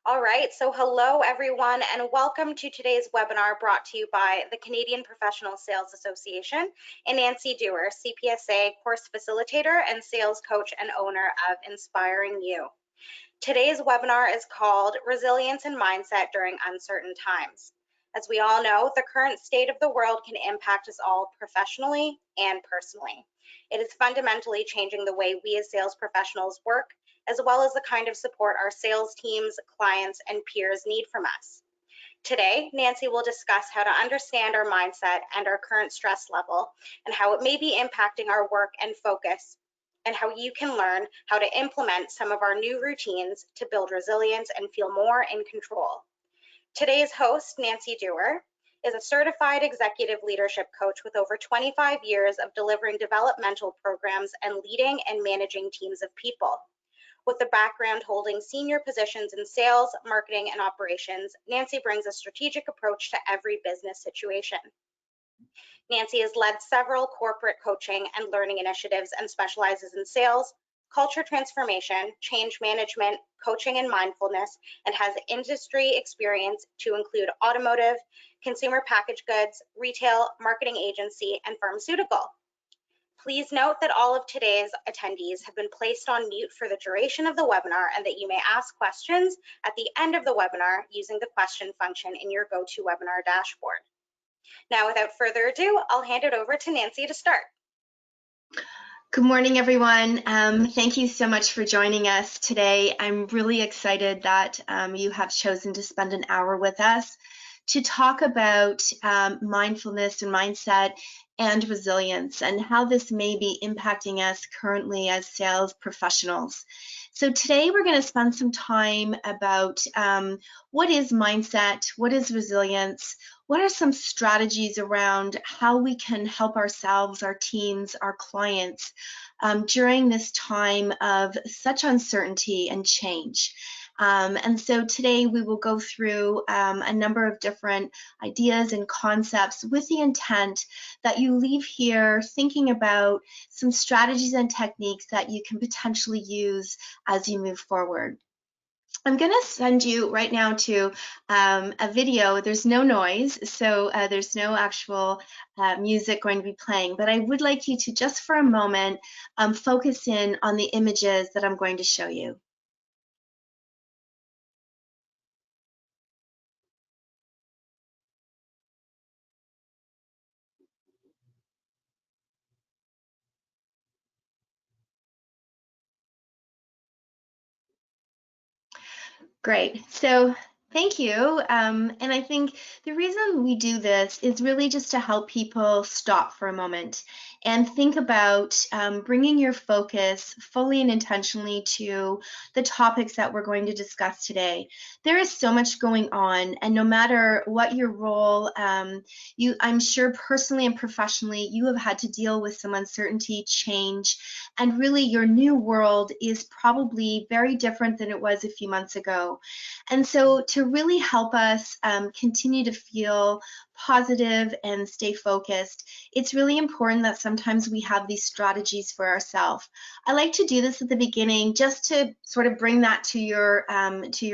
All right, so hello everyone and welcome to today's webinar brought to you by the Canadian Professional Sales Association and Nancy Dewar, CPSA course facilitator and sales coach and owner of Inspiring You. Today's webinar is called Resilience and Mindset During Uncertain Times. As we all know, the current state of the world can impact us all professionally and personally. It is fundamentally changing the way we as sales professionals work, as well as the kind of support our sales teams, clients, and peers need from us. Today, Nancy will discuss how to understand our mindset and our current stress level and how it may be impacting our work and focus, and how you can learn how to implement some of our new routines to build resilience and feel more in control. Today's host, Nancy Dewar, is a certified executive leadership coach with over 25 years of delivering developmental programs and leading and managing teams of people. With a background holding senior positions in sales, marketing, and operations, Nancy brings a strategic approach to every business situation. Nancy has led several corporate coaching and learning initiatives and specializes in sales, culture transformation, change management, coaching, and mindfulness, and has industry experience to include automotive, consumer packaged goods, retail, marketing agency, and pharmaceutical. Please note that all of today's attendees have been placed on mute for the duration of the webinar and that you may ask questions at the end of the webinar using the question function in your GoToWebinar dashboard. Now, without further ado, I'll hand it over to Nancy to start. Good morning, everyone. Thank you so much for joining us today. I'm really excited that you have chosen to spend an hour with us to talk about mindfulness and mindset and resilience and how this may be impacting us currently as sales professionals. So today we're going to spend some time about what is mindset, what is resilience, what are some strategies around how we can help ourselves, our teams, our clients during this time of such uncertainty and change. And so today we will go through a number of different ideas and concepts with the intent that you leave here thinking about some strategies and techniques that you can potentially use as you move forward. I'm going to send you right now to a video. There's no noise, so there's no actual music going to be playing, but I would like you to just for a moment focus in on the images that I'm going to show you. Great. So thank you. And I think the reason we do this is really just to help people stop for a moment and think about bringing your focus fully and intentionally to the topics that we're going to discuss today. There is so much going on, and no matter what your role, I'm sure personally and professionally, you have had to deal with some uncertainty, change, and really your new world is probably very different than it was a few months ago. And so to really help us continue to feel positive and stay focused, it's really important that sometimes we have these strategies for ourselves. I like to do this at the beginning just to sort of bring that to your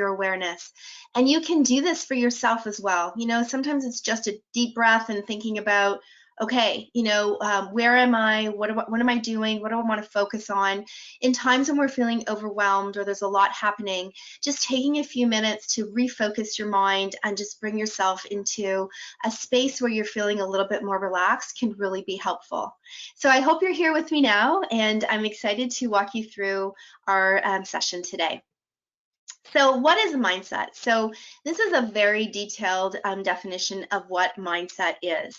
awareness. And you can do this for yourself as well. You know, sometimes it's just a deep breath and thinking about, okay, you know, where am I? What am I doing? What do I want to focus on? In times when we're feeling overwhelmed or there's a lot happening, just taking a few minutes to refocus your mind and just bring yourself into a space where you're feeling a little bit more relaxed can really be helpful. So I hope you're here with me now, and I'm excited to walk you through our session today. So what is a mindset? So this is a very detailed definition of what mindset is.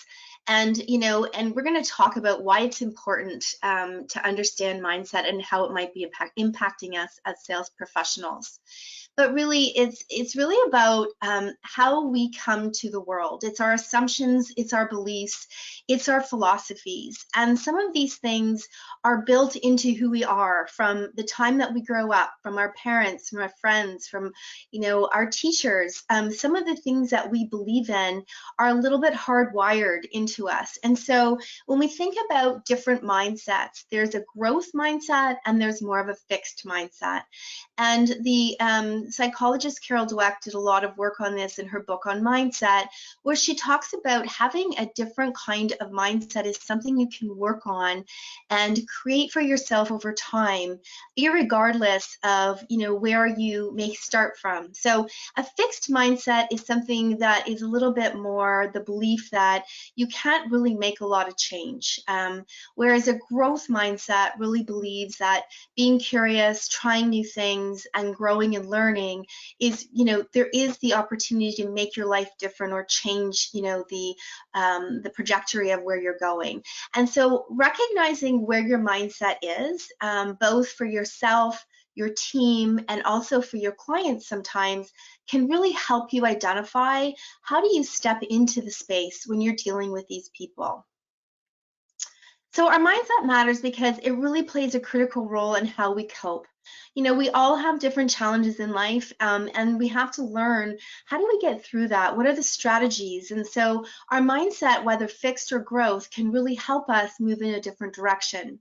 And, you know, and we're going to talk about why it's important to understand mindset and how it might be impacting us as sales professionals. But really, it's really about how we come to the world. It's our assumptions, it's our beliefs, it's our philosophies. And some of these things are built into who we are from the time that we grow up, from our parents, from our friends, from, you know, our teachers. Some of the things that we believe in are a little bit hardwired into to us. And so when we think about different mindsets, there's a growth mindset and there's more of a fixed mindset. And the psychologist Carol Dweck did a lot of work on this in her book on mindset, where she talks about having a different kind of mindset is something you can work on and create for yourself over time, irregardless of where you may start from. So a fixed mindset is something that is a little bit more the belief that you can't really make a lot of change, whereas a growth mindset really believes that being curious, trying new things, and growing and learning is, there is the opportunity to make your life different or change, the trajectory of where you're going. And so recognizing where your mindset is, both for yourself, your team, and also for your clients sometimes, can really help you identify how do you step into the space when you're dealing with these people. So our mindset matters because it really plays a critical role in how we cope. We all have different challenges in life, and we have to learn, how do we get through that? What are the strategies? And so our mindset, whether fixed or growth, can really help us move in a different direction.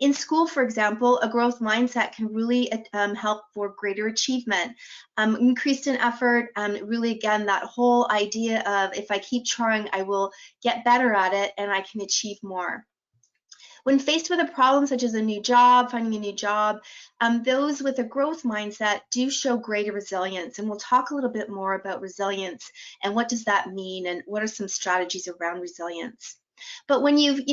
In school, for example, a growth mindset can really help for greater achievement, increased in effort, really, again, that whole idea of if I keep trying, I will get better at it and I can achieve more. When faced with a problem such as a new job, finding a new job, those with a growth mindset do show greater resilience. And we'll talk a little bit more about resilience and what does that mean and what are some strategies around resilience. But when you've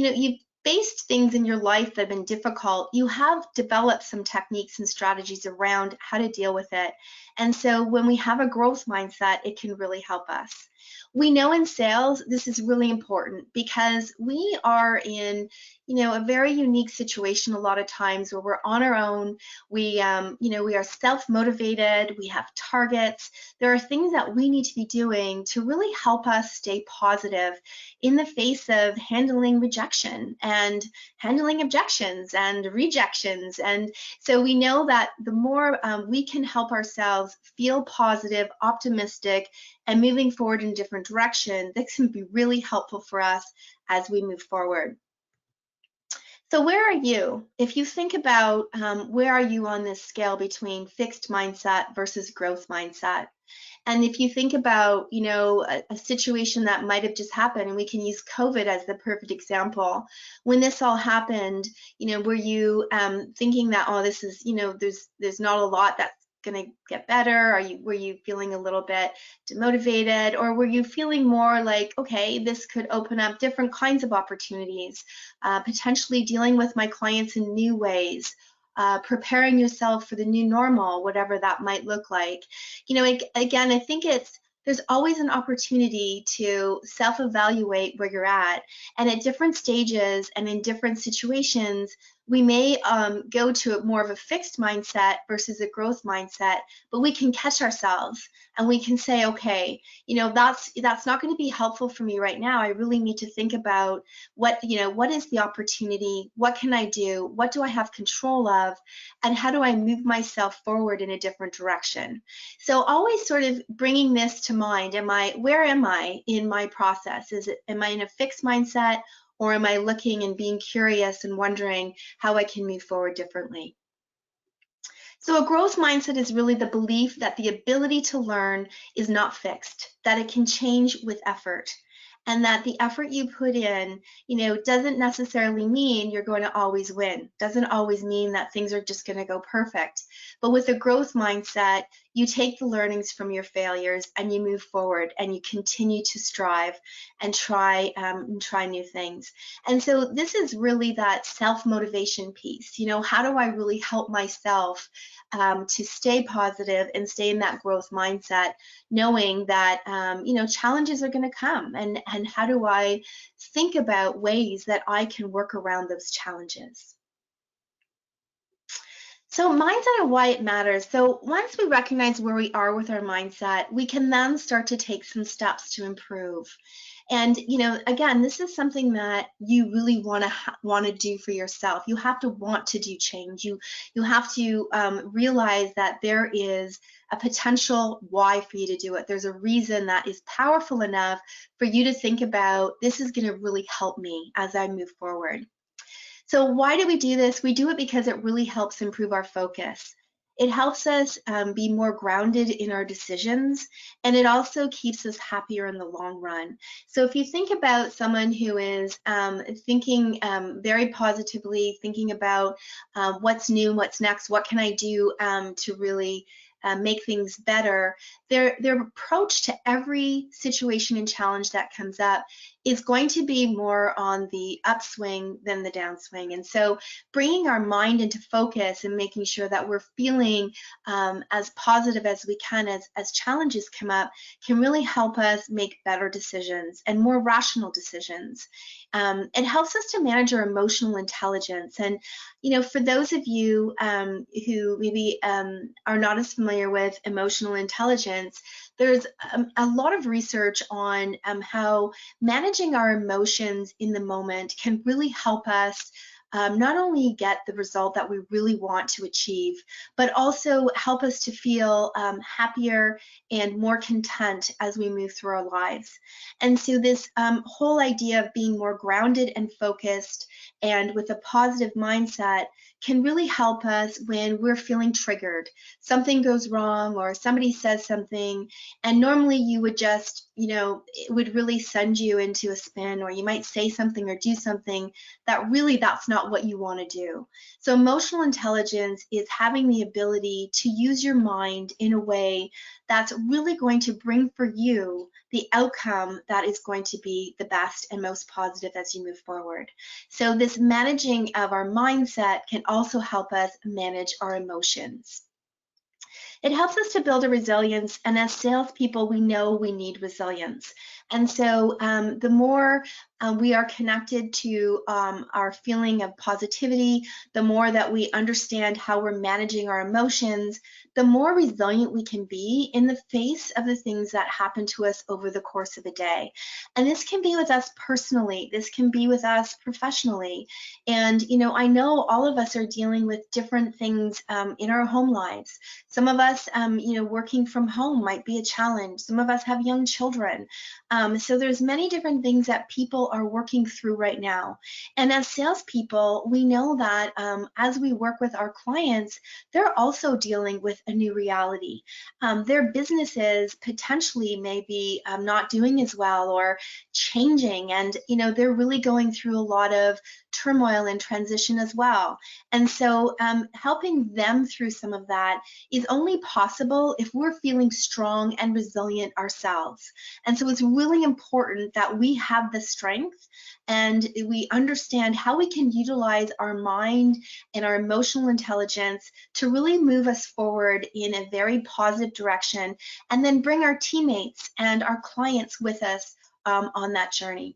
faced things in your life that have been difficult, you have developed some techniques and strategies around how to deal with it. And so when we have a growth mindset, it can really help us. We know in sales, this is really important because we are in, a very unique situation a lot of times where we're on our own. We are self-motivated. We have targets. There are things that we need to be doing to really help us stay positive in the face of handling rejection and handling objections and rejections. And so we know that the more we can help ourselves feel positive, optimistic, and moving forward in a different direction, this can be really helpful for us as we move forward. So where are you? If you think about where are you on this scale between fixed mindset versus growth mindset? And if you think about, a situation that might have just happened, and we can use COVID as the perfect example. When this all happened, were you thinking that, oh, this is, there's not a lot that's going to get better? Were you feeling a little bit demotivated, or were you feeling more like, okay, this could open up different kinds of opportunities, potentially dealing with my clients in new ways, preparing yourself for the new normal, whatever that might look like. Again, I think there's always an opportunity to self-evaluate where you're at, and at different stages and in different situations, we may go to more of a fixed mindset versus a growth mindset, but we can catch ourselves and we can say, okay, that's not going to be helpful for me right now. I really need to think about what is the opportunity? What can I do? What do I have control of? And how do I move myself forward in a different direction? So always sort of bringing this to mind. Where am I in my process? Am I in a fixed mindset? Or am I looking and being curious and wondering how I can move forward differently? So a growth mindset is really the belief that the ability to learn is not fixed, that it can change with effort, and that the effort you put in, doesn't necessarily mean you're going to always win, doesn't always mean that things are just going to go perfect. But with a growth mindset, you take the learnings from your failures and you move forward and you continue to strive and try new things. And so this is really that self-motivation piece. How do I really help myself to stay positive and stay in that growth mindset, knowing that challenges are going to come, and how do I think about ways that I can work around those challenges? So mindset and why it matters. So once we recognize where we are with our mindset, we can then start to take some steps to improve. And again, this is something that you really want to do for yourself. You have to want to do change. You have to realize that there is a potential why for you to do it. There's a reason that is powerful enough for you to think about, this is going to really help me as I move forward. So why do we do this? We do it because it really helps improve our focus. It helps us be more grounded in our decisions, and it also keeps us happier in the long run. So if you think about someone who is thinking very positively, thinking about what's new, what's next, what can I do to really make things better, their approach to every situation and challenge that comes up is going to be more on the upswing than the downswing. And so bringing our mind into focus and making sure that we're feeling as positive as we can as challenges come up can really help us make better decisions and more rational decisions. It helps us to manage our emotional intelligence. And for those of you who maybe are not as familiar with emotional intelligence, there's a lot of research on how managing our emotions in the moment can really help us not only get the result that we really want to achieve, but also help us to feel happier and more content as we move through our lives. And so this whole idea of being more grounded and focused and with a positive mindset can really help us when we're feeling triggered. Something goes wrong or somebody says something, and normally you would just, it would really send you into a spin, or you might say something or do something that really that's not what you want to do. So emotional intelligence is having the ability to use your mind in a way that's really going to bring for you the outcome that is going to be the best and most positive as you move forward. So this managing of our mindset can also help us manage our emotions. It helps us to build a resilience, and as salespeople, we know we need resilience. And so the more we are connected to our feeling of positivity, the more that we understand how we're managing our emotions, the more resilient we can be in the face of the things that happen to us over the course of a day. And this can be with us personally, this can be with us professionally. And I know all of us are dealing with different things in our home lives. Some of us, working from home might be a challenge. Some of us have young children. So there's many different things that people are working through right now. And as salespeople, we know that as we work with our clients, they're also dealing with a new reality. Their businesses potentially may be not doing as well or changing, and they're really going through a lot of turmoil and transition as well. And so helping them through some of that is only possible if we're feeling strong and resilient ourselves. And so it's really important that we have the strength and we understand how we can utilize our mind and our emotional intelligence to really move us forward in a very positive direction, and then bring our teammates and our clients with us on that journey.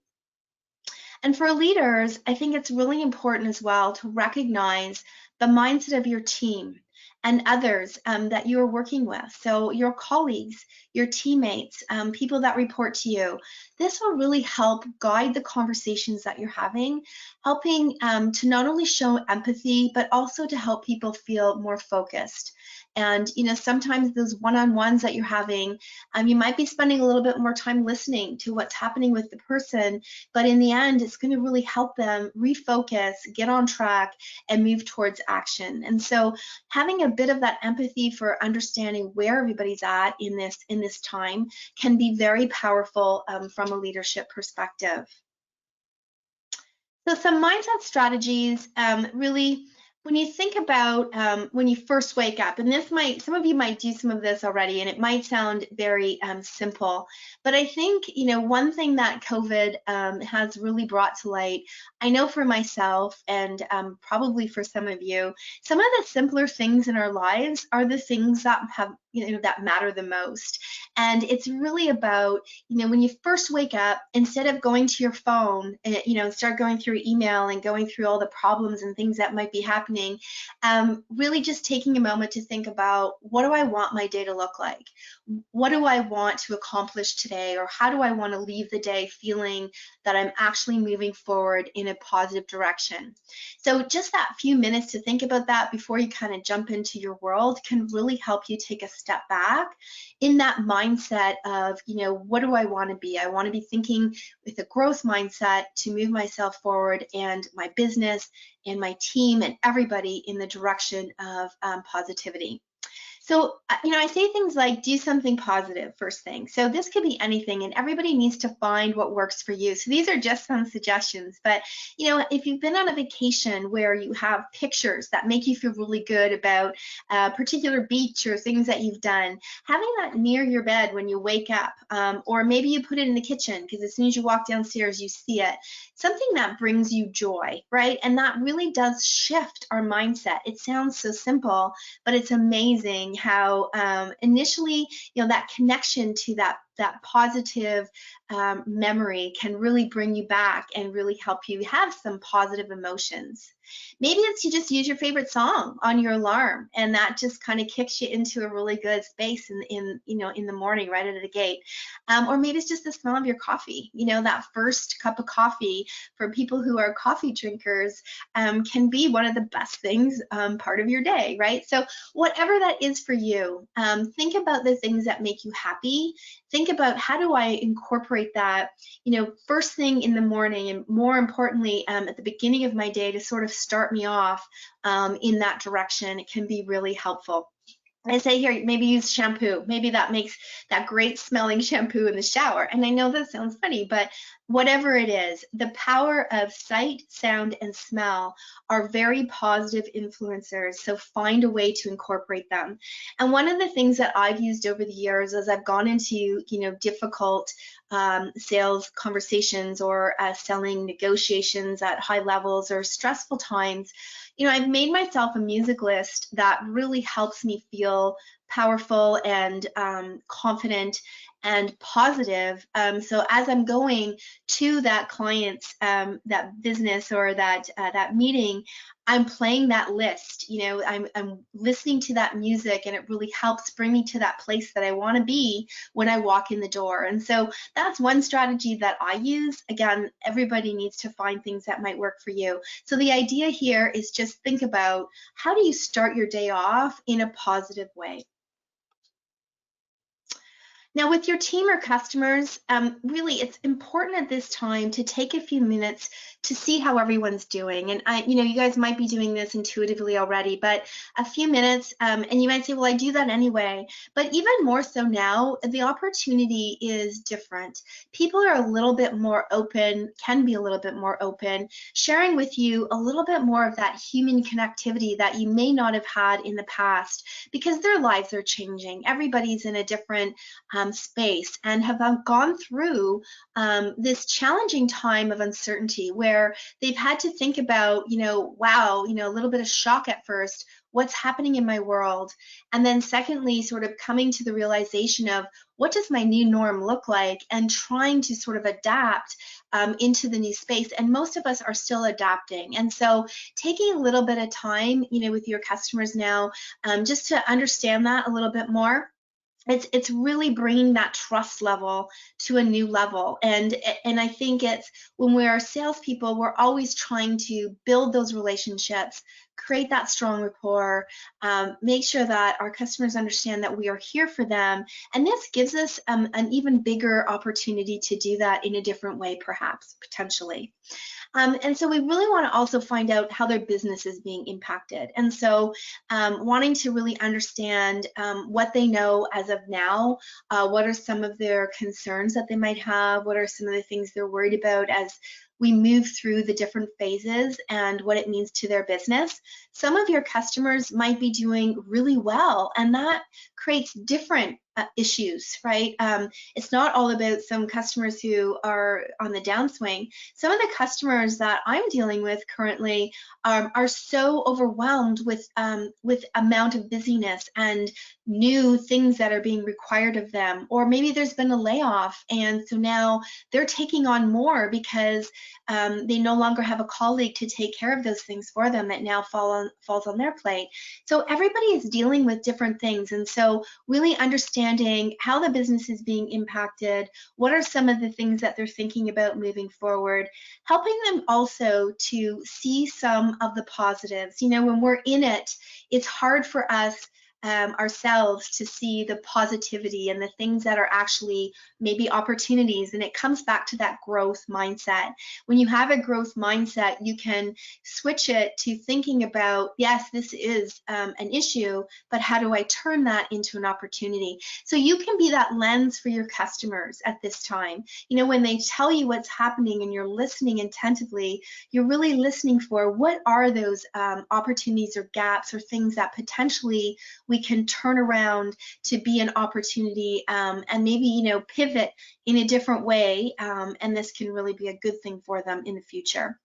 And for leaders, I think it's really important as well to recognize the mindset of your team and others that you're working with. So your colleagues, your teammates, people that report to you. This will really help guide the conversations that you're having, helping to not only show empathy, but also to help people feel more focused. And sometimes those one-on-ones that you're having, you might be spending a little bit more time listening to what's happening with the person, but in the end, it's going to really help them refocus, get on track, and move towards action. And so having a bit of that empathy for understanding where everybody's at in this time can be very powerful from a leadership perspective. So some mindset strategies really, when you think about when you first wake up, and some of you might do some of this already, and it might sound very simple, but I think, one thing that COVID has really brought to light, I know for myself and probably for some of you, some of the simpler things in our lives are the things that have that matter the most. And it's really about, when you first wake up, instead of going to your phone, start going through email and going through all the problems and things that might be happening, really just taking a moment to think about, what do I want my day to look like? What do I want to accomplish today? Or how do I want to leave the day feeling that I'm actually moving forward in a positive direction? So just that few minutes to think about that before you kind of jump into your world can really help you take a step back in that mindset of, what do I want to be? I want to be thinking with a growth mindset to move myself forward and my business and my team and everybody in the direction of positivity. So, I say things like, do something positive first thing. So this could be anything, and everybody needs to find what works for you. So these are just some suggestions, but if you've been on a vacation where you have pictures that make you feel really good about a particular beach or things that you've done, having that near your bed when you wake up, or maybe you put it in the kitchen because as soon as you walk downstairs, you see it. Something that brings you joy, right? And that really does shift our mindset. It sounds so simple, but it's amazing how initially, that connection to that positive memory can really bring you back and really help you have some positive emotions. Maybe it's you just use your favorite song on your alarm, and that just kind of kicks you into a really good space in the morning right out of the gate. Or maybe it's just the smell of your coffee. That first cup of coffee for people who are coffee drinkers can be one of the best things part of your day, right? So whatever that is for you, think about the things that make you happy. Think about, how do I incorporate that, first thing in the morning, and more importantly, at the beginning of my day, to sort of start me off in that direction. It can be really helpful. I say here, maybe use shampoo. Maybe that makes that great smelling shampoo in the shower. And I know that sounds funny, but whatever it is, the power of sight, sound, and smell are very positive influencers. So find a way to incorporate them. And one of the things that I've used over the years as I've gone into, difficult sales conversations or selling negotiations at high levels or stressful times, I've made myself a music list that really helps me feel powerful and confident and positive. So as I'm going to that client's that business or that meeting, I'm playing that list. I'm listening to that music, and it really helps bring me to that place that I want to be when I walk in the door. And so that's one strategy that I use. Again, everybody needs to find things that might work for you. So the idea here is just think about, how do you start your day off in a positive way? Now, with your team or customers, really, it's important at this time to take a few minutes to see how everyone's doing. And you guys might be doing this intuitively already, but a few minutes, and you might say, well, I do that anyway. But even more so now, the opportunity is different. People are a little bit more open, can be a little bit more open, sharing with you a little bit more of that human connectivity that you may not have had in the past, because their lives are changing. Everybody's in a different space and have gone through this challenging time of uncertainty where they've had to think about, wow, a little bit of shock at first, what's happening in my world? And then secondly, sort of coming to the realization of, what does my new norm look like, and trying to sort of adapt into the new space. And most of us are still adapting. And so taking a little bit of time, with your customers now, just to understand that a little bit more. It's really bringing that trust level to a new level. And I think it's, when we are salespeople, we're always trying to build those relationships, create that strong rapport, make sure that our customers understand that we are here for them. And this gives us an even bigger opportunity to do that in a different way, perhaps, potentially. And so we really want to also find out how their business is being impacted. And so wanting to really understand what they know as of now, what are some of their concerns that they might have, what are some of the things they're worried about as we move through the different phases and what it means to their business. Some of your customers might be doing really well, and that creates different issues, right? It's not all about some customers who are on the downswing. Some of the customers that I'm dealing with currently are so overwhelmed with amount of busyness and new things that are being required of them, or maybe there's been a layoff and so now they're taking on more because they no longer have a colleague to take care of those things for them that now falls on their plate. So everybody is dealing with different things, and so really understanding how the business is being impacted, what are some of the things that they're thinking about moving forward, helping them also to see some of the positives. You know, when we're in it, it's hard for us ourselves to see the positivity and the things that are actually maybe opportunities. And it comes back to that growth mindset. When you have a growth mindset, you can switch it to thinking about, yes, this is an issue, but how do I turn that into an opportunity? So you can be that lens for your customers at this time. You know, when they tell you what's happening and you're listening attentively, you're really listening for what are those opportunities or gaps or things that potentially we can turn around to be an opportunity, and maybe, you know, pivot in a different way, and this can really be a good thing for them in the future.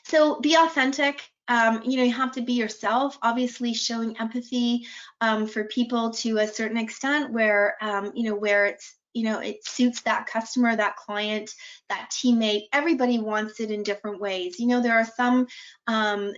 So be authentic. You know, you have to be yourself, obviously showing empathy for people to a certain extent where, you know, where it's, you know, it suits that customer, that client, that teammate. Everybody wants it in different ways. You know, there are some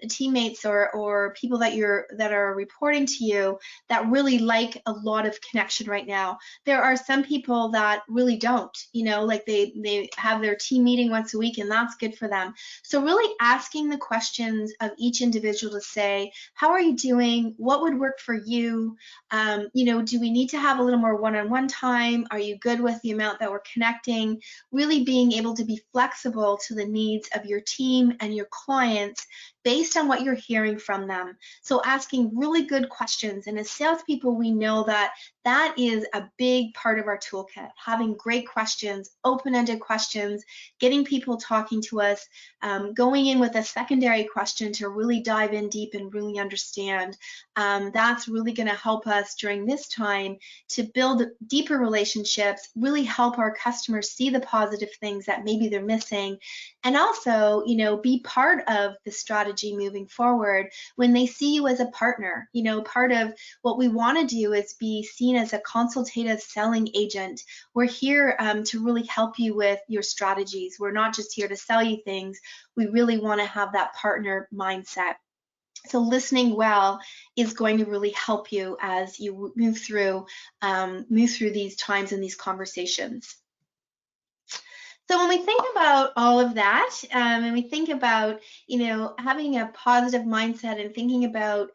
teammates or people that are reporting to you that really like a lot of connection right now. There are some people that really don't, you know, like they have their team meeting once a week and that's good for them. So really asking the questions of each individual to say, how are you doing? What would work for you? You know, do we need to have a little more one-on-one time? Are you good with the amount that we're connecting? Really being able to be flexible to the needs of your team and your clients based on what you're hearing from them. So asking really good questions. And as salespeople, we know that that is a big part of our toolkit, having great questions, open-ended questions, getting people talking to us, going in with a secondary question to really dive in deep and really understand. That's really going to help us during this time to build deeper relationships, really help our customers see the positive things that maybe they're missing, and also, you know, be part of the strategy moving forward when they see you as a partner. You know, part of what we want to do is be seen as a consultative selling agent. We're here to really help you with your strategies. We're not just here to sell you things. We really want to have that partner mindset. So listening well is going to really help you as you move through these times and these conversations. So when we think about all of that, and we think about, you know, having a positive mindset and thinking about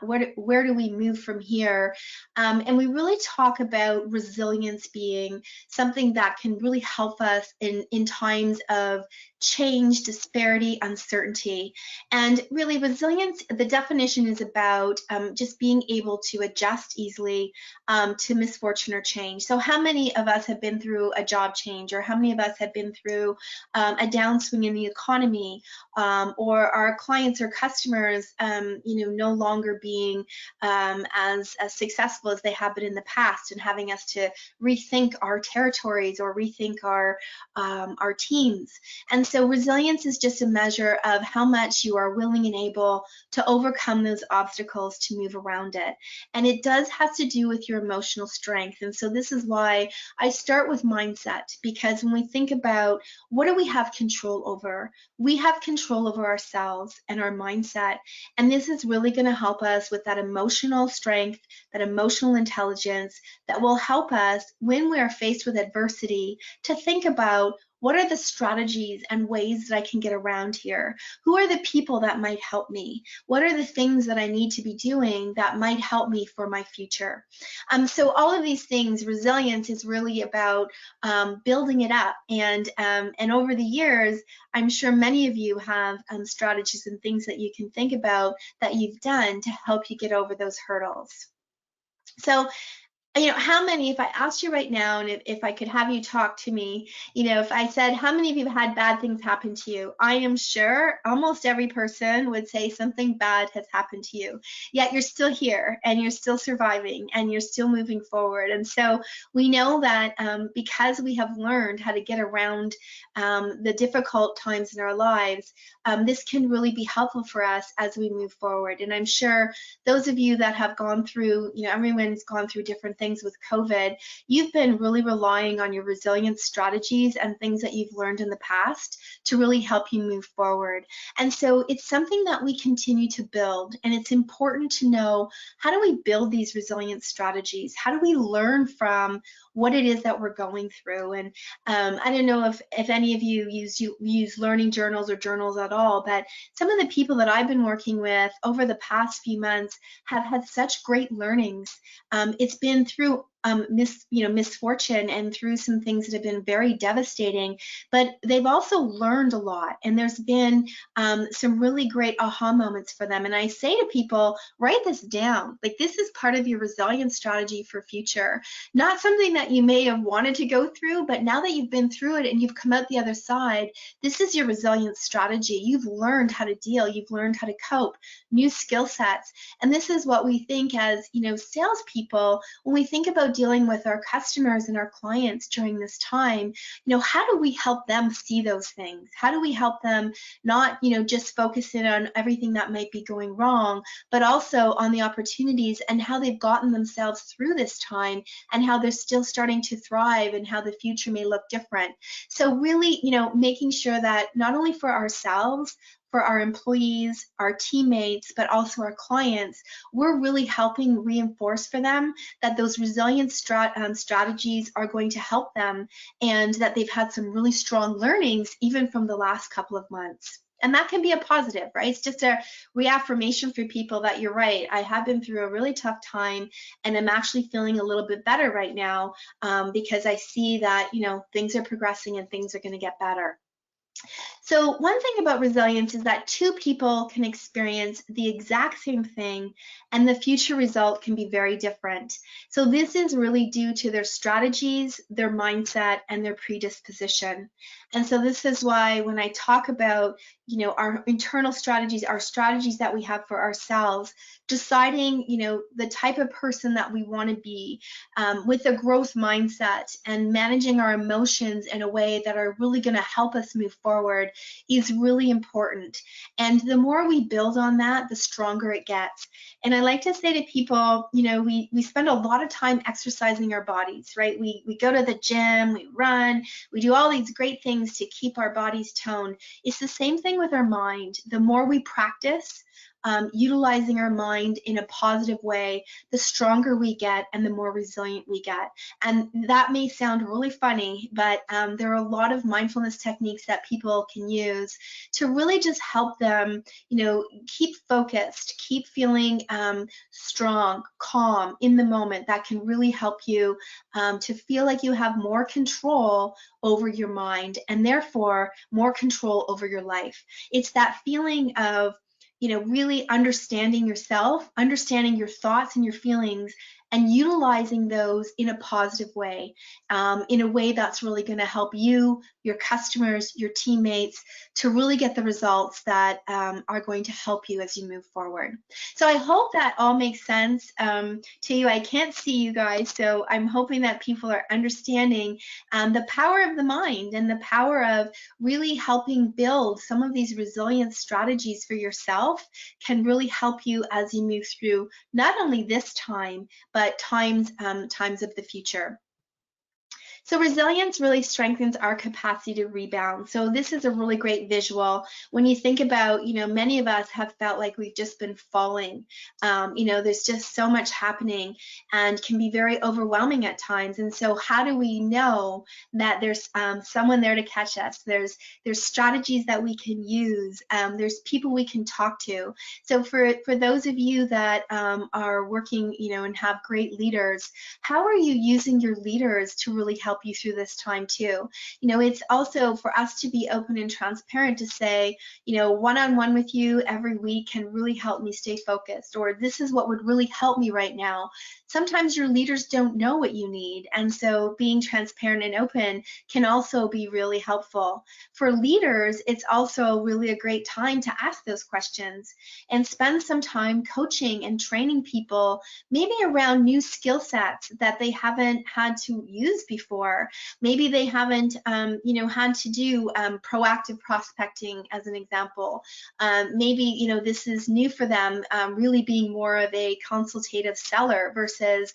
where do we move from here, and we really talk about resilience being something that can really help us in times of change, disparity, uncertainty. And really resilience, the definition is about just being able to adjust easily to misfortune or change. So how many of us have been through a job change, or how many of us have been through a downswing in the economy, or our clients or customers, you know, no longer being as successful as they have been in the past, and having us to rethink our territories or rethink our teams. And so resilience is just a measure of how much you are willing and able to overcome those obstacles to move around it. And it does have to do with your emotional strength. And so this is why I start with mindset, because when we think about what do we have control over, we have control over ourselves and our mindset. And this is really going to help us with that emotional strength, that emotional intelligence that will help us when we are faced with adversity to think about, what are the strategies and ways that I can get around here? Who are the people that might help me? What are the things that I need to be doing that might help me for my future? So all of these things, resilience is really about building it up. And over the years, I'm sure many of you have strategies and things that you can think about that you've done to help you get over those hurdles. So how many, if I asked you right now, and if I could have you talk to me, if I said, how many of you have had bad things happen to you? I am sure almost every person would say something bad has happened to you. Yet you're still here, and you're still surviving, and you're still moving forward. And so we know that because we have learned how to get around the difficult times in our lives, this can really be helpful for us as we move forward. And I'm sure those of you that have gone through, everyone's gone through different things with COVID, you've been really relying on your resilience strategies and things that you've learned in the past to really help you move forward. And so it's something that we continue to build, and it's important to know, how do we build these resilience strategies? How do we learn from what it is that we're going through? And I don't know if any of you use learning journals or journals at all, but some of the people that I've been working with over the past few months have had such great learnings. It's been through misfortune and through some things that have been very devastating, but they've also learned a lot, and there's been some really great aha moments for them. And I say to people, write this down. Like, this is part of your resilience strategy for future. Not something that you may have wanted to go through, but now that you've been through it and you've come out the other side, this is your resilience strategy. You've learned how to deal, you've learned how to cope, new skill sets. And this is what we think as, salespeople, when we think about dealing with our customers and our clients during this time, how do we help them see those things? How do we help them not, just focus in on everything that might be going wrong, but also on the opportunities and how they've gotten themselves through this time and how they're still starting to thrive and how the future may look different. So really, making sure that not only for ourselves, for our employees, our teammates, but also our clients, we're really helping reinforce for them that those resilience strategies are going to help them, and that they've had some really strong learnings even from the last couple of months. And that can be a positive, right? It's just a reaffirmation for people that you're right. I have been through a really tough time, and I'm actually feeling a little bit better right now because I see that, things are progressing and things are going to get better. So one thing about resilience is that two people can experience the exact same thing, and the future result can be very different. So this is really due to their strategies, their mindset, and their predisposition. And so this is why when I talk about, our internal strategies, our strategies that we have for ourselves, deciding, the type of person that we want to be with a growth mindset, and managing our emotions in a way that are really going to help us move forward is really important. And the more we build on that, the stronger it gets. And I like to say to people, we spend a lot of time exercising our bodies, right? We go to the gym, we run, we do all these great things to keep our bodies toned. It's the same thing with our mind. The more we practice utilizing our mind in a positive way, the stronger we get and the more resilient we get. And that may sound really funny, but there are a lot of mindfulness techniques that people can use to really just help them, keep focused, keep feeling strong, calm in the moment. That can really help you to feel like you have more control over your mind, and therefore more control over your life. It's that feeling of really understanding yourself, understanding your thoughts and your feelings, and utilizing those in a positive way, in a way that's really going to help you, your customers, your teammates to really get the results that are going to help you as you move forward. So I hope that all makes sense to you. I can't see you guys, so I'm hoping that people are understanding the power of the mind and the power of really helping build some of these resilience strategies for yourself can really help you as you move through not only this time, but times of the future. So resilience really strengthens our capacity to rebound. So this is a really great visual. When you think about, many of us have felt like we've just been falling. There's just so much happening and can be very overwhelming at times. And so how do we know that there's someone there to catch us? There's strategies that we can use. There's people we can talk to. So for those of you that are working, and have great leaders, how are you using your leaders to really help help you through this time too. You know, it's also for us to be open and transparent to say, you know, one-on-one with you every week can really help me stay focused, or this is what would really help me right now. Sometimes your leaders don't know what you need, and so being transparent and open can also be really helpful. For leaders, it's also really a great time to ask those questions and spend some time coaching and training people, maybe around new skill sets that they haven't had to use before. Maybe they haven't, you know, had to do proactive prospecting, as an example. Maybe, you know, this is new for them, really being more of a consultative seller versus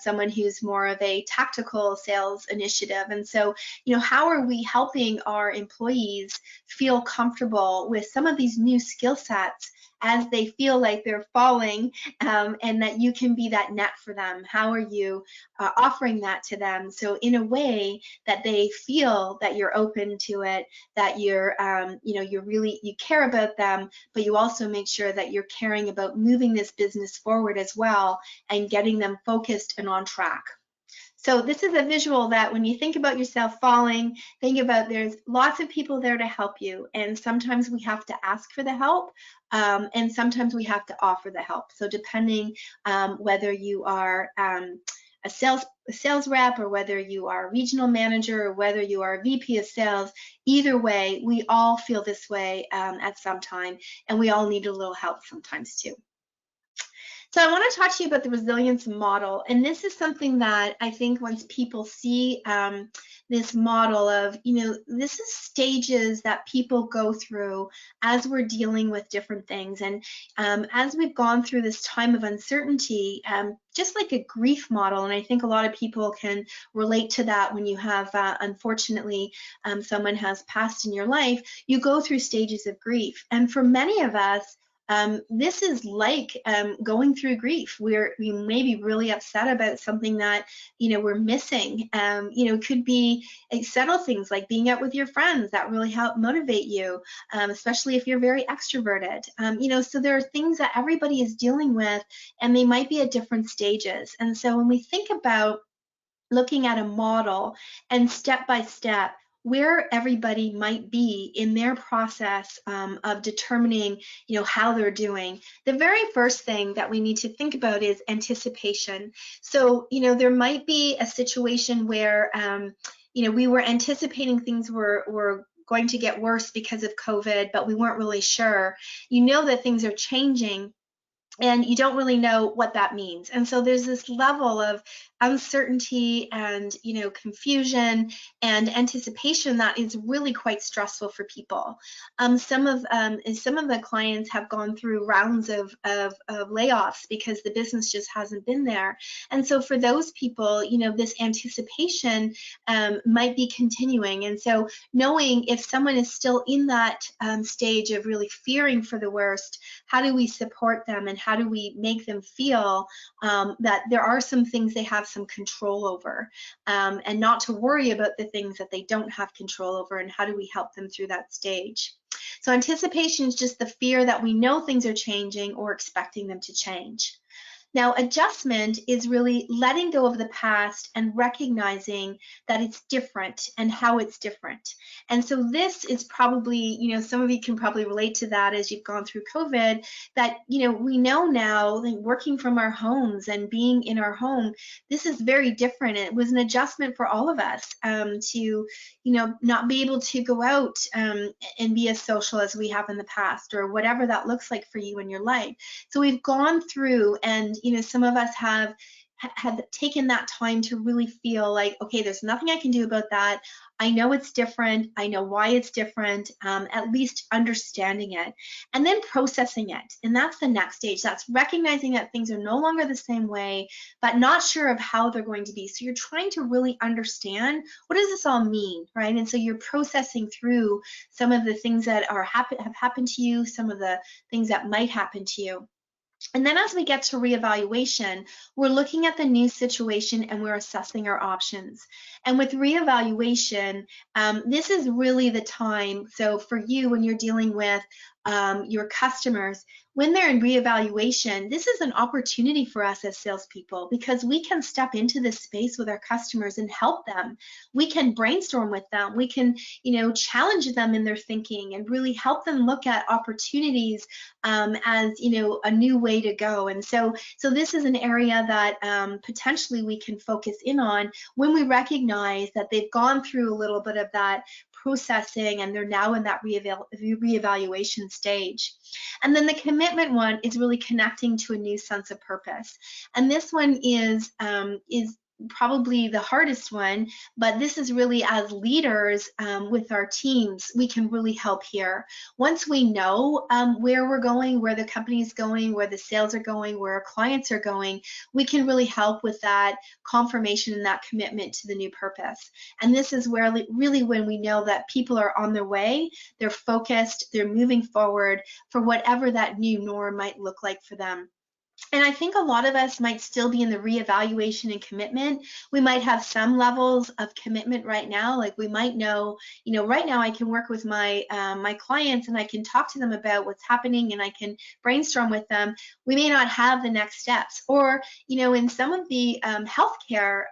someone who's more of a tactical sales initiative. And so, you know, how are we helping our employees feel comfortable with some of these new skill sets as they feel like they're falling, and that you can be that net for them? How are you offering that to them, so in a way that they feel that you're open to it, that you're, you know, you care about them, but you also make sure that you're caring about moving this business forward as well and getting them focused and on track. So this is a visual that when you think about yourself falling, think about there's lots of people there to help you, and sometimes we have to ask for the help, and sometimes we have to offer the help. So depending whether you are a sales rep, or whether you are a regional manager, or whether you are a VP of sales, either way, we all feel this way at some time, and we all need a little help sometimes too. So I want to talk to you about the resilience model, and this is something that I think once people see this model of, you know, this is stages that people go through as we're dealing with different things, and as we've gone through this time of uncertainty, just like a grief model, and I think a lot of people can relate to that when you have, unfortunately, someone has passed in your life, you go through stages of grief, and for many of us, this is like going through grief. We may be really upset about something that, you know, we're missing. You know, it could be subtle things like being out with your friends that really help motivate you, especially if you're very extroverted. You know, so there are things that everybody is dealing with, and they might be at different stages. And so when we think about looking at a model and step by step where everybody might be in their process of determining, you know, how they're doing, the very first thing that we need to think about is anticipation. So, you know, there might be a situation where, you know, we were anticipating things were going to get worse because of COVID, but we weren't really sure. You know that things are changing, and you don't really know what that means. And so there's this level of uncertainty and, you know, confusion and anticipation that is really quite stressful for people. Some of the clients have gone through rounds of layoffs because the business just hasn't been there. And so for those people, you know, this anticipation might be continuing. And so knowing if someone is still in that stage of really fearing for the worst, how do we support them, and how do we make them feel that there are some things they have some control over, and not to worry about the things that they don't have control over, and how do we help them through that stage? So anticipation is just the fear that we know things are changing or expecting them to change. Now, adjustment is really letting go of the past and recognizing that it's different and how it's different. And so this is probably, you know, some of you can probably relate to that as you've gone through COVID, that, you know, we know now that working from our homes and being in our home, this is very different. It was an adjustment for all of us to, you know, not be able to go out and be as social as we have in the past, or whatever that looks like for you in your life. So we've gone through, and you know, some of us have taken that time to really feel like, okay, there's nothing I can do about that. I know it's different. I know why it's different, at least understanding it, and then processing it. And that's the next stage. That's recognizing that things are no longer the same way, but not sure of how they're going to be. So you're trying to really understand, what does this all mean, right? And so you're processing through some of the things that have happened to you, some of the things that might happen to you. And then as we get to reevaluation, we're looking at the new situation and we're assessing our options. And with reevaluation, this is really the time. So for you, when you're dealing with your customers, when they're in reevaluation, this is an opportunity for us as salespeople because we can step into this space with our customers and help them. We can brainstorm with them. We can, challenge them in their thinking and really help them look at opportunities as, a new way to go. And so this is an area that potentially we can focus in on when we recognize that they've gone through a little bit of that processing and they're now in that reevaluation stage. And then the commitment one is really connecting to a new sense of purpose. And this one is probably the hardest one, but this is really as leaders with our teams, we can really help here. Once we know where we're going, where the company is going, where the sales are going, where our clients are going, we can really help with that confirmation and that commitment to the new purpose. And this is where really when we know that people are on their way, they're focused, they're moving forward for whatever that new norm might look like for them. And I think a lot of us might still be in the reevaluation and commitment. We might have some levels of commitment right now. Like we might know, right now I can work with my my clients and I can talk to them about what's happening and I can brainstorm with them. We may not have the next steps, or in some of the healthcare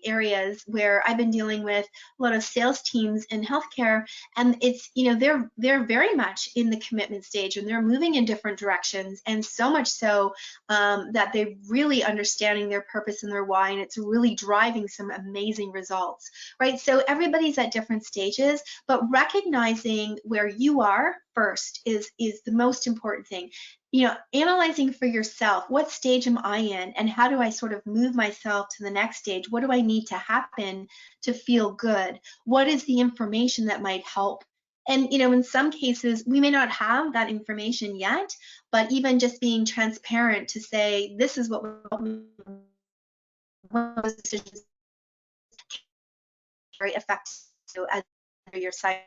areas where I've been dealing with a lot of sales teams in healthcare, and it's they're very much in the commitment stage and they're moving in different directions, and so much so that they're really understanding their purpose and their why, and it's really driving some amazing results, right? So everybody's at different stages, but recognizing where you are first is the most important thing. Analyzing for yourself, what stage am I in and how do I sort of move myself to the next stage? What do I need to happen to feel good? What is the information that might help? And in some cases, we may not have that information yet, but even just being transparent to say, this is what decisions very effective as your site.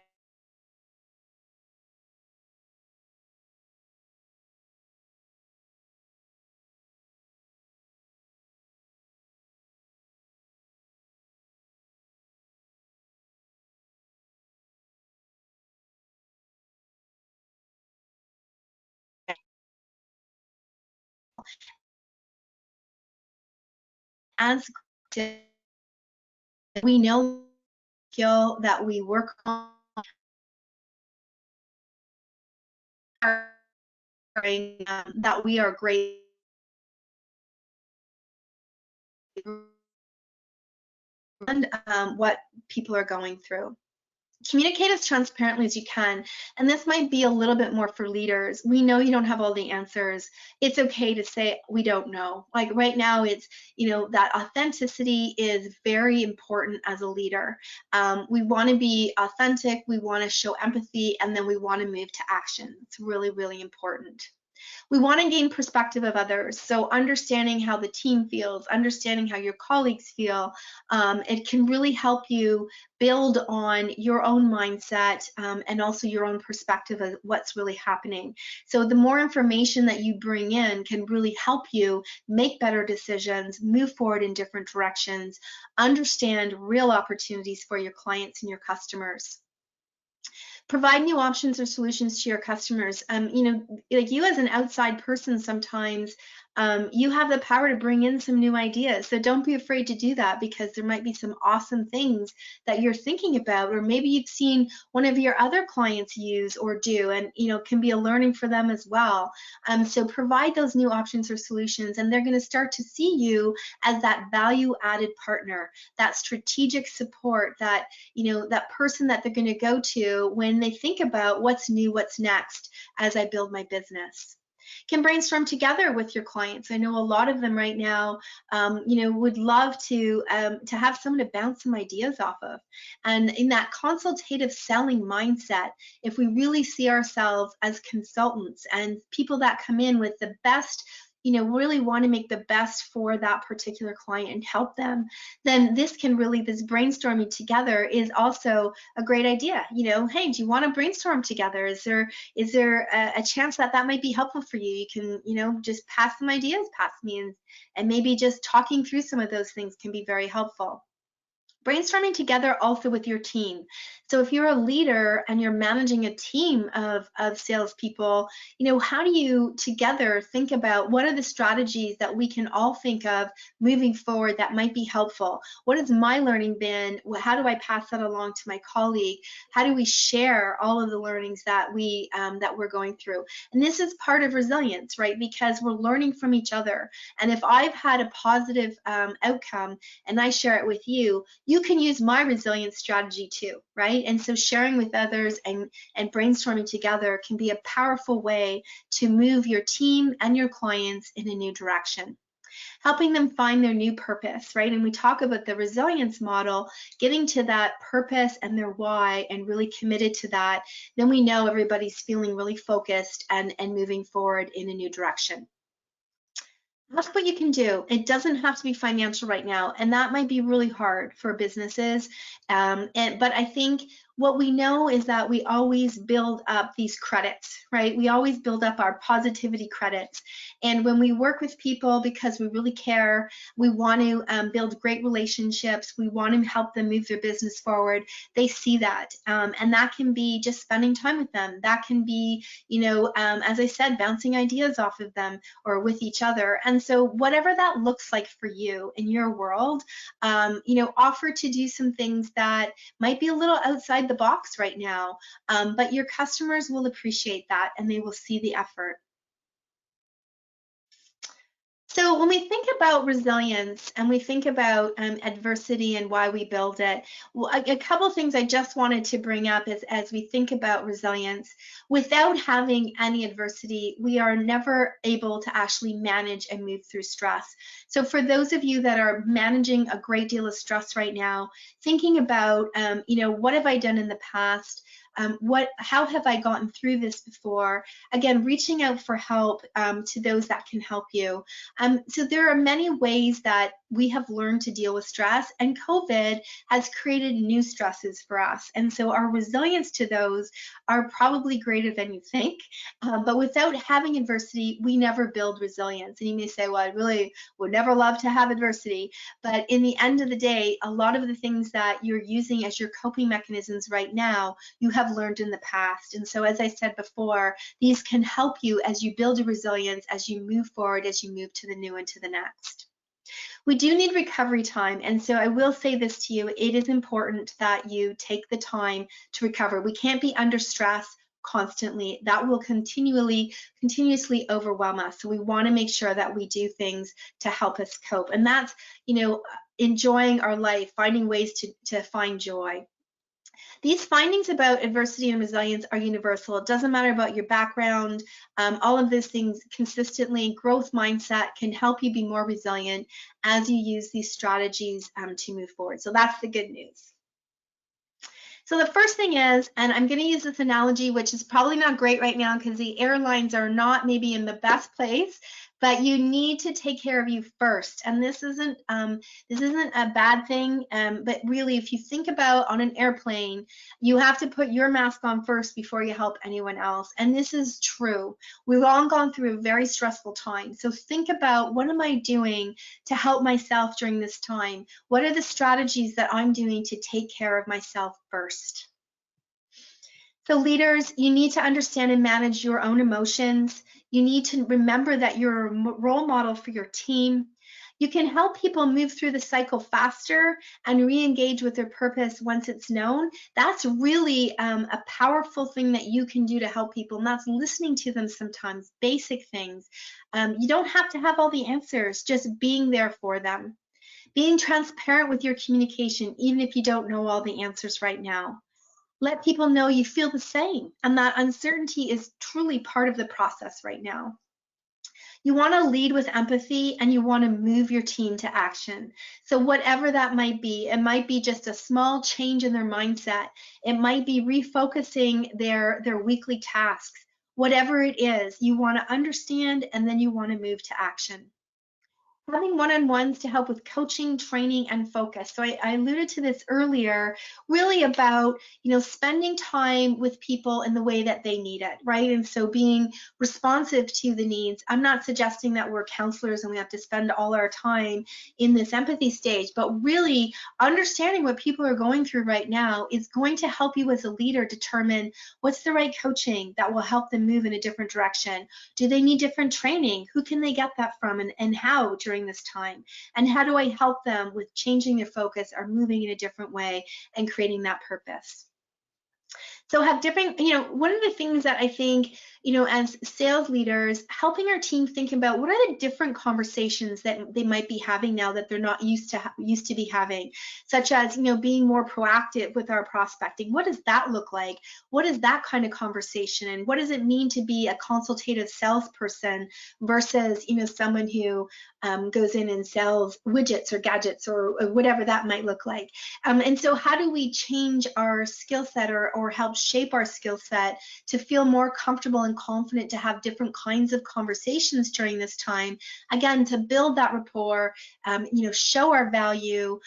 As we know skill that we work on that we are great and what people are going through. Communicate as transparently as you can, and this might be a little bit more for leaders. We know you don't have all the answers. It's okay to say we don't know. Like right now, it's that authenticity is very important as a leader. We want to be authentic, we want to show empathy, and then we want to move to action. It's really, really important. We want to gain perspective of others. So understanding how the team feels, understanding how your colleagues feel, it can really help you build on your own mindset and also your own perspective of what's really happening. So the more information that you bring in can really help you make better decisions, move forward in different directions, understand real opportunities for your clients and your customers. Provide new options or solutions to your customers. Like you as an outside person, sometimes you have the power to bring in some new ideas. So don't be afraid to do that, because there might be some awesome things that you're thinking about, or maybe you've seen one of your other clients use or do, and can be a learning for them as well. So provide those new options or solutions, and they're going to start to see you as that value-added partner, that strategic support, that that person that they're going to go to when they think about what's new, what's next as I build my business. Can brainstorm together with your clients. I know a lot of them right now, would love to have someone to bounce some ideas off of. And in that consultative selling mindset, if we really see ourselves as consultants and people that come in with the best, really want to make the best for that particular client and help them, then this brainstorming together is also a great idea. Hey, do you want to brainstorm together? Is there a chance that might be helpful for you? You can, just pass some ideas past me, and maybe just talking through some of those things can be very helpful. Brainstorming together also with your team. So if you're a leader and you're managing a team of salespeople, how do you together think about what are the strategies that we can all think of moving forward that might be helpful? What has my learning been? How do I pass that along to my colleague? How do we share all of the learnings that we're going through? And this is part of resilience, right? Because we're learning from each other. And if I've had a positive outcome and I share it with you, you can use my resilience strategy too, right? And so sharing with others and brainstorming together can be a powerful way to move your team and your clients in a new direction, helping them find their new purpose, right? And we talk about the resilience model, getting to that purpose and their why and really committed to that. Then we know everybody's feeling really focused and moving forward in a new direction. That's what you can do. It doesn't have to be financial right now, and that might be really hard for businesses. But I think what we know is that we always build up these credits, right? We always build up our positivity credits. And when we work with people because we really care, we want to build great relationships, we want to help them move their business forward, they see that. And that can be just spending time with them. That can be, as I said, bouncing ideas off of them or with each other. And so whatever that looks like for you in your world, offer to do some things that might be a little outside the box right now, but your customers will appreciate that and they will see the effort. So when we think about resilience and we think about adversity and why we build it, well, a couple of things I just wanted to bring up is as we think about resilience, without having any adversity, we are never able to actually manage and move through stress. So for those of you that are managing a great deal of stress right now, thinking about, what have I done in the past? How have I gotten through this before? Again, reaching out for help to those that can help you. So there are many ways that we have learned to deal with stress, and COVID has created new stresses for us. And so our resilience to those are probably greater than you think. But without having adversity, we never build resilience. And you may say, well, I really would never love to have adversity. But in the end of the day, a lot of the things that you're using as your coping mechanisms right now, you have learned in the past. And so as I said before, these can help you as you build a resilience, as you move forward, as you move to the new and to the next. We do need recovery time, and so I will say this to you, it is important that you take the time to recover. We can't be under stress constantly. That will continuously overwhelm us. So we want to make sure that we do things to help us cope. And that's, enjoying our life, finding ways to find joy. These findings about adversity and resilience are universal. It doesn't matter about your background. All of these things consistently, growth mindset can help you be more resilient as you use these strategies to move forward. So that's the good news. So the first thing is, and I'm going to use this analogy, which is probably not great right now because the airlines are not maybe in the best place, but you need to take care of you first. And this isn't a bad thing, but really, if you think about on an airplane, you have to put your mask on first before you help anyone else. And this is true. We've all gone through a very stressful time. So think about, what am I doing to help myself during this time? What are the strategies that I'm doing to take care of myself first? So leaders, you need to understand and manage your own emotions. You need to remember that you're a role model for your team. You can help people move through the cycle faster and re-engage with their purpose once it's known. That's really a powerful thing that you can do to help people, and that's listening to them sometimes, basic things. You don't have to have all the answers, just being there for them. Being transparent with your communication, even if you don't know all the answers right now. Let people know you feel the same and that uncertainty is truly part of the process right now. You want to lead with empathy and you want to move your team to action. So whatever that might be, it might be just a small change in their mindset. It might be refocusing their weekly tasks. Whatever it is, you want to understand and then you want to move to action. having one-on-ones to help with coaching, training, and focus. So I alluded to this earlier, really about, spending time with people in the way that they need it, right? And so being responsive to the needs. I'm not suggesting that we're counselors and we have to spend all our time in this empathy stage, but really understanding what people are going through right now is going to help you as a leader determine what's the right coaching that will help them move in a different direction. Do they need different training? Who can they get that from, and how during this time? And how do I help them with changing their focus or moving in a different way and creating that purpose? So have different, one of the things that I think, as sales leaders, helping our team think about what are the different conversations that they might be having now that they're not used to be having, such as, being more proactive with our prospecting. What does that look like? What is that kind of conversation? And what does it mean to be a consultative salesperson versus, someone who goes in and sells widgets or gadgets or whatever that might look like? And so how do we change our skill set or help shape our skill set to feel more comfortable and confident to have different kinds of conversations during this time? Again, to build that rapport, show our value,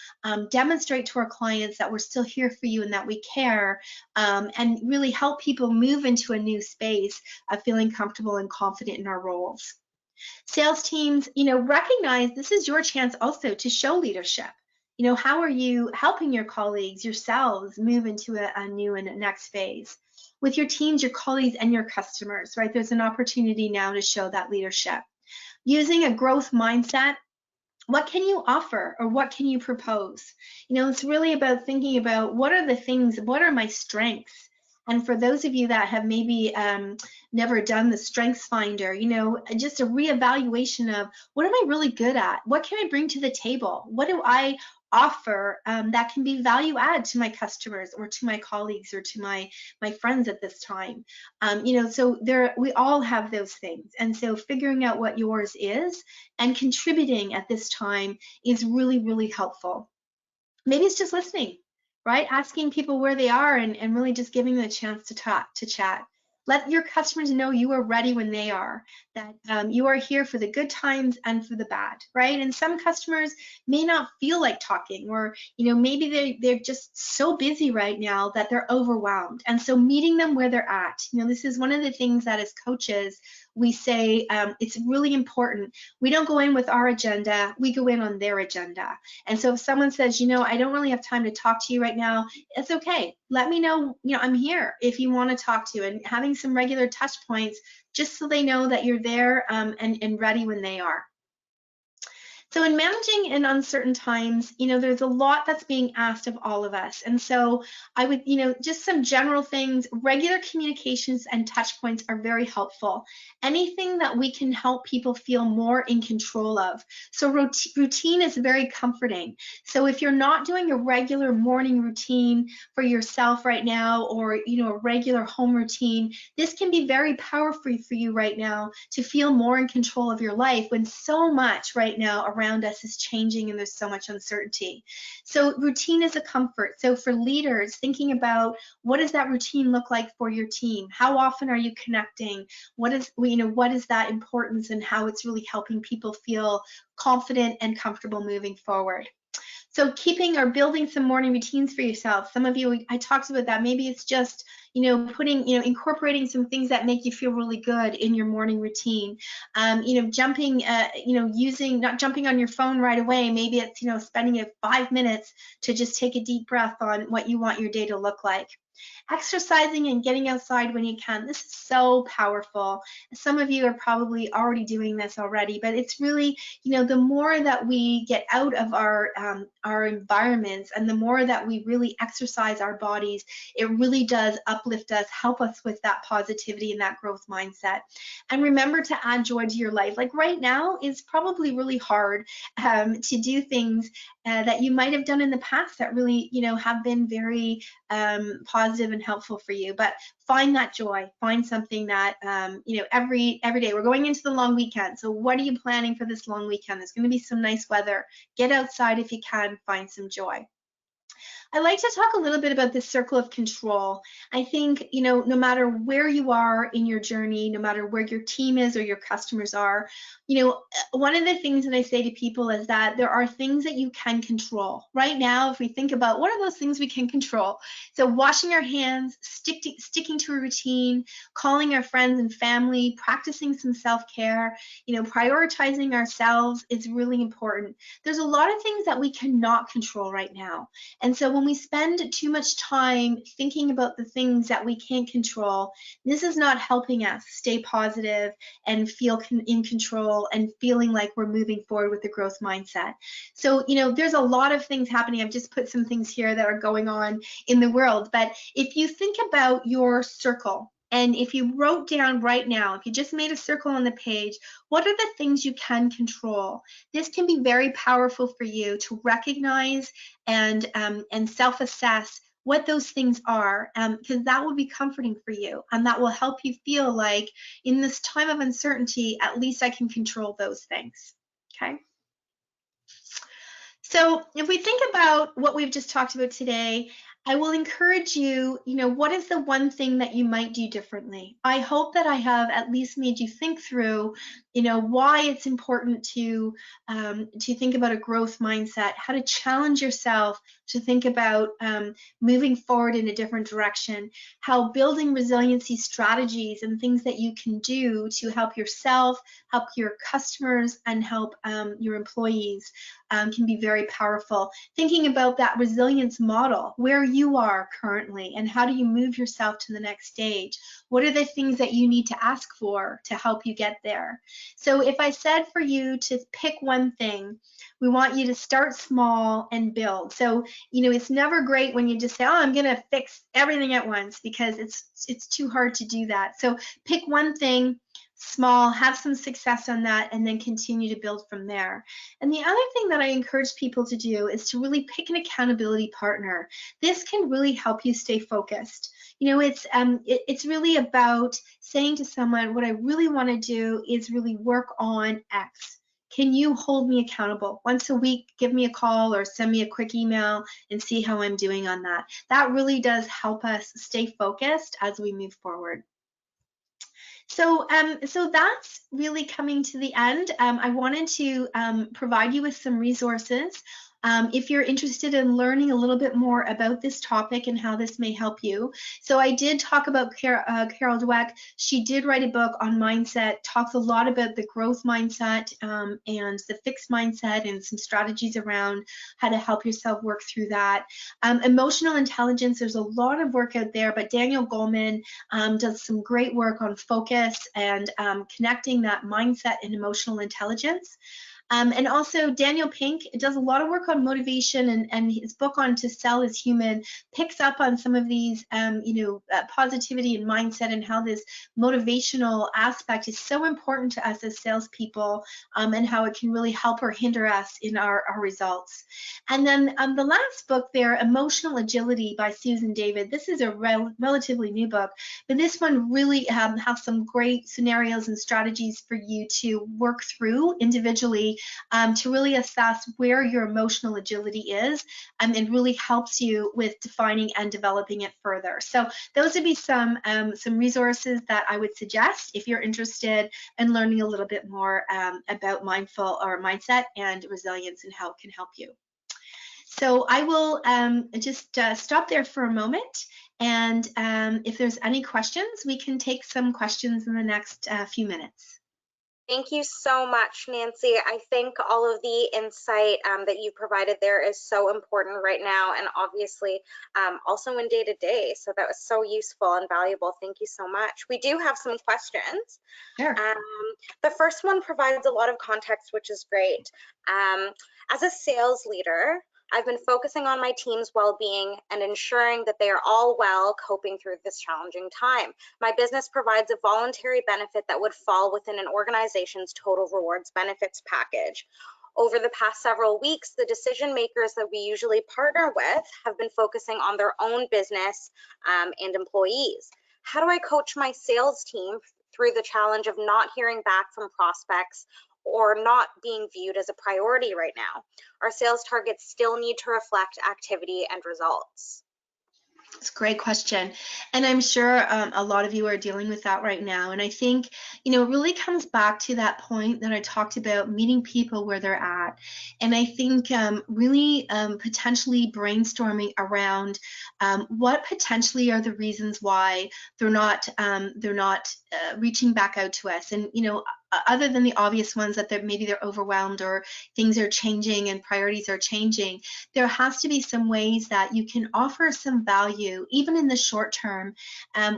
demonstrate to our clients that we're still here for you and that we care, and really help people move into a new space of feeling comfortable and confident in our roles. Sales teams, recognize this is your chance also to show leadership. How are you helping your colleagues, yourselves, move into a new and a next phase? With your teams, your colleagues, and your customers, right? There's an opportunity now to show that leadership. Using a growth mindset, what can you offer or what can you propose? It's really about thinking about what are the things, what are my strengths? And for those of you that have maybe never done the Strengths Finder, just a reevaluation of what am I really good at? What can I bring to the table? What do I offer that can be value add to my customers or to my colleagues or to my friends at this time? So we all have those things. And so figuring out what yours is and contributing at this time is really, really helpful. Maybe it's just listening, right? Asking people where they are and really just giving them a chance to talk, to chat. Let your customers know you are ready when they are, that you are here for the good times and for the bad, right? And some customers may not feel like talking, or maybe they're just so busy right now that they're overwhelmed. And so meeting them where they're at, this is one of the things that as coaches we say it's really important. We don't go in with our agenda, we go in on their agenda. And so if someone says, I don't really have time to talk to you right now, it's okay. Let me know, I'm here if you want to talk to, and having some regular touch points just so they know that you're there and ready when they are. So in managing in uncertain times, there's a lot that's being asked of all of us. And so I would, just some general things, regular communications and touch points are very helpful. Anything that we can help people feel more in control of. So routine is very comforting. So if you're not doing a regular morning routine for yourself right now, or, a regular home routine, this can be very powerful for you right now to feel more in control of your life when so much right now around us is changing and there's so much uncertainty. So routine is a comfort. So for leaders, thinking about what does that routine look like for your team? How often are you connecting? What is that importance and how it's really helping people feel confident and comfortable moving forward? So keeping or building some morning routines for yourself. Some of you, I talked about that. Maybe it's just, incorporating some things that make you feel really good in your morning routine. Jumping, not jumping on your phone right away. Maybe it's, spending 5 minutes to just take a deep breath on what you want your day to look like. Exercising and getting outside when you can. This is so powerful. Some of you are probably already doing this already, but it's really, the more that we get out of our environments and the more that we really exercise our bodies, it really does uplift us, help us with that positivity and that growth mindset. And remember to add joy to your life. Like right now is probably really hard to do things that you might have done in the past that really, have been very positive and helpful for you. But find that joy. Find something that, every day. We're going into the long weekend. So what are you planning for this long weekend? There's going to be some nice weather. Get outside if you can. Find some joy. I like to talk a little bit about this circle of control. I think, no matter where you are in your journey, no matter where your team is or your customers are, one of the things that I say to people is that there are things that you can control. Right now, if we think about what are those things we can control? So washing our hands, sticking to a routine, calling our friends and family, practicing some self-care, prioritizing ourselves is really important. There's a lot of things that we cannot control right now. And so when we spend too much time thinking about the things that we can't control, this is not helping us stay positive and feel in control and feeling like we're moving forward with the growth mindset. So, there's a lot of things happening. I've just put some things here that are going on in the world. But if you think about your circle, and if you wrote down right now, if you just made a circle on the page, what are the things you can control? This can be very powerful for you to recognize and self-assess what those things are, because that will be comforting for you, and that will help you feel like in this time of uncertainty, at least I can control those things. Okay. So if we think about what we've just talked about today, I will encourage you, what is the one thing that you might do differently? I hope that I have at least made you think through, why it's important to think about a growth mindset, how to challenge yourself to think about moving forward in a different direction, how building resiliency strategies and things that you can do to help yourself, help your customers, and help your employees can be very powerful. Thinking about that resilience model, where you are currently, and how do you move yourself to the next stage? What are the things that you need to ask for to help you get there? So if I said for you to pick one thing, we want you to start small and build. So, it's never great when you just say, oh, I'm going to fix everything at once, because it's too hard to do that. So pick one thing, small, have some success on that, and then continue to build from there. And the other thing that I encourage people to do is to really pick an accountability partner. This can really help you stay focused. It's really about saying to someone, what I really want to do is really work on X. Can you hold me accountable? Once a week, give me a call or send me a quick email and see how I'm doing on that. That really does help us stay focused as we move forward. So that's really coming to the end. I wanted to provide you with some resources. If you're interested in learning a little bit more about this topic and how this may help you. So I did talk about Carol Dweck. She did write a book on mindset, talks a lot about the growth mindset and the fixed mindset and some strategies around how to help yourself work through that. Emotional intelligence, there's a lot of work out there, but Daniel Goleman does some great work on focus and connecting that mindset and emotional intelligence. And also Daniel Pink does a lot of work on motivation, and his book on To Sell is Human picks up on some of these, positivity and mindset, and how this motivational aspect is so important to us as salespeople, and how it can really help or hinder us in our results. And then the last book there, Emotional Agility by Susan David. This is a relatively new book, but this one really has some great scenarios and strategies for you to work through individually to really assess where your emotional agility is, and really helps you with defining and developing it further. So those would be some resources that I would suggest if you're interested in learning a little bit more about mindset and resilience and how it can help you. So I will just stop there for a moment, and if there's any questions, we can take some questions in the next few minutes. Thank you so much, Nancy. I think all of the insight that you provided there is so important right now, and obviously also in day-to-day. So that was so useful and valuable. Thank you so much. We do have some questions. Sure. The first one provides a lot of context, which is great. As a sales leader, I've been focusing on my team's well-being and ensuring that they are all well, coping through this challenging time. My business provides a voluntary benefit that would fall within an organization's total rewards benefits package. Over the past several weeks, the decision makers that we usually partner with have been focusing on their own business and employees. How do I coach my sales team through the challenge of not hearing back from prospects or not being viewed as a priority right now? Our sales targets still need to reflect activity and results. It's a great question. And I'm sure a lot of you are dealing with that right now. And I think, it really comes back to that point that I talked about, meeting people where they're at. And I think really potentially brainstorming around what potentially are the reasons why they're not reaching back out to us. And, other than the obvious ones that maybe they're overwhelmed or things are changing and priorities are changing, there has to be some ways that you can offer some value, even in the short term,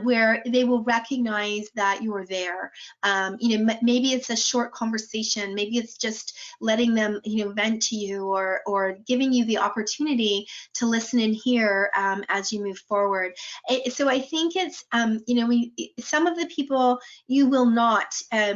where they will recognize that you're there. Maybe it's a short conversation, maybe it's just letting them, vent to you, or giving you the opportunity to listen and hear as you move forward. So I think it's, some of the people you will not,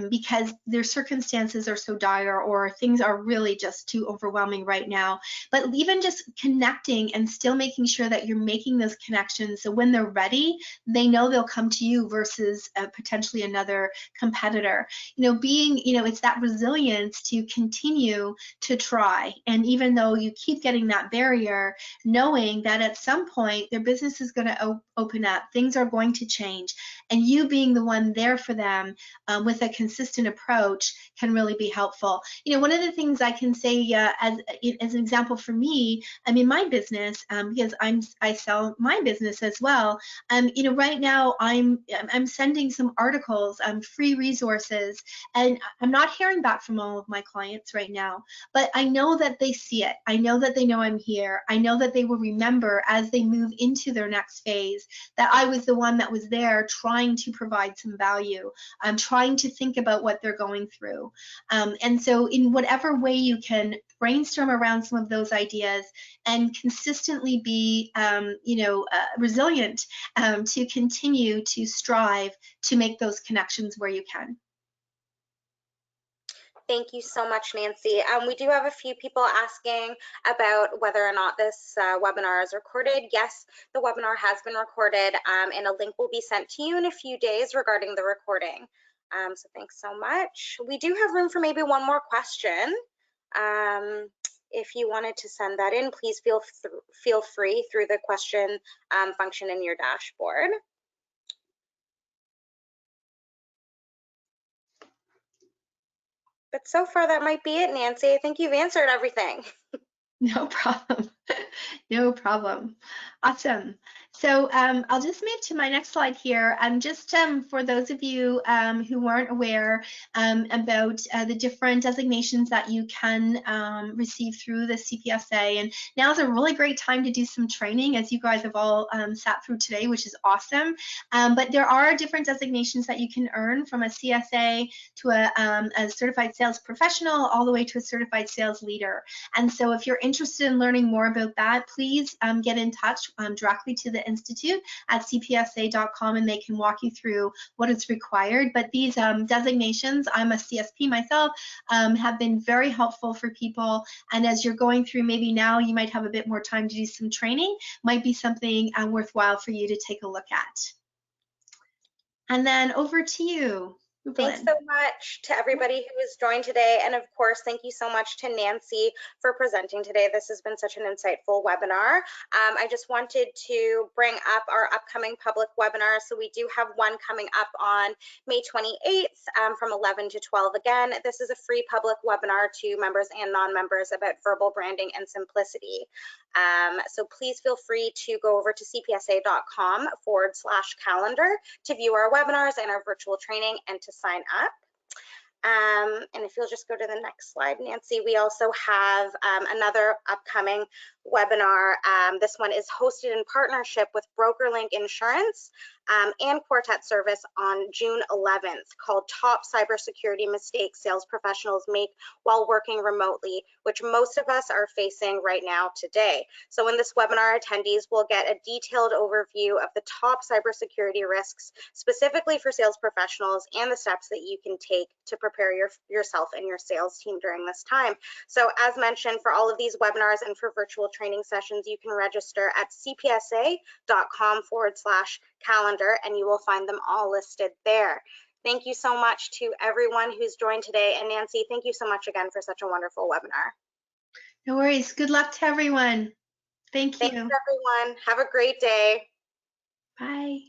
because their circumstances are so dire or things are really just too overwhelming right now. But even just connecting and still making sure that you're making those connections, so when they're ready, they know they'll come to you versus potentially another competitor. It's that resilience to continue to try. And even though you keep getting that barrier, knowing that at some point their business is going to open up, things are going to change, and you being the one there for them with a consistent approach can really be helpful. One of the things I can say as an example for me, my business, because I sell my business as well. Right now I'm sending some articles, free resources, and I'm not hearing back from all of my clients right now, but I know that they see it. I know that they know I'm here. I know that they will remember as they move into their next phase that I was the one that was there trying to provide some value. I'm trying to think about what they're going through. And so in whatever way you can brainstorm around some of those ideas and consistently be, resilient to continue to strive to make those connections where you can. Thank you so much, Nancy. We do have a few people asking about whether or not this webinar is recorded. Yes, the webinar has been recorded, and a link will be sent to you in a few days regarding the recording. So thanks so much. We do have room for maybe one more question. If you wanted to send that in, please feel free through the question function in your dashboard. But so far, that might be it, Nancy. I think you've answered everything. No problem. No problem. Awesome. So I'll just move to my next slide here. Just for those of you who weren't aware about the different designations that you can receive through the CPSA, and now is a really great time to do some training, as you guys have all sat through today, which is awesome. But there are different designations that you can earn, from a CSA to a certified sales professional, all the way to a certified sales leader. And so if you're interested in learning more about that, please get in touch directly to the Institute at cpsa.com, and they can walk you through what is required. But these designations, I'm a CSP myself, have been very helpful for people. And as you're going through, maybe now you might have a bit more time to do some training, might be something worthwhile for you to take a look at. And then over to you. Thanks so much to everybody who has joined today. And of course, thank you so much to Nancy for presenting today. This has been such an insightful webinar. I just wanted to bring up our upcoming public webinars. So we do have one coming up on May 28th from 11 to 12. Again, this is a free public webinar to members and non-members about verbal branding and simplicity. So please feel free to go over to cpsa.com/calendar to view our webinars and our virtual training and to sign up. And if you'll just go to the next slide, Nancy, we also have another upcoming webinar. This one is hosted in partnership with BrokerLink Insurance and Quartet Service on June 11th, called Top Cybersecurity Mistakes Sales Professionals Make While Working Remotely, which most of us are facing right now today. So in this webinar, attendees will get a detailed overview of the top cybersecurity risks specifically for sales professionals and the steps that you can take to prepare yourself and your sales team during this time. So as mentioned, for all of these webinars and for virtual training sessions, you can register at cpsa.com/calendar, and you will find them all listed there. Thank you so much to everyone who's joined today. And Nancy, thank you so much again for such a wonderful webinar. No worries. Good luck to everyone. Thank Thanks, you. everyone. Have a great day. Bye.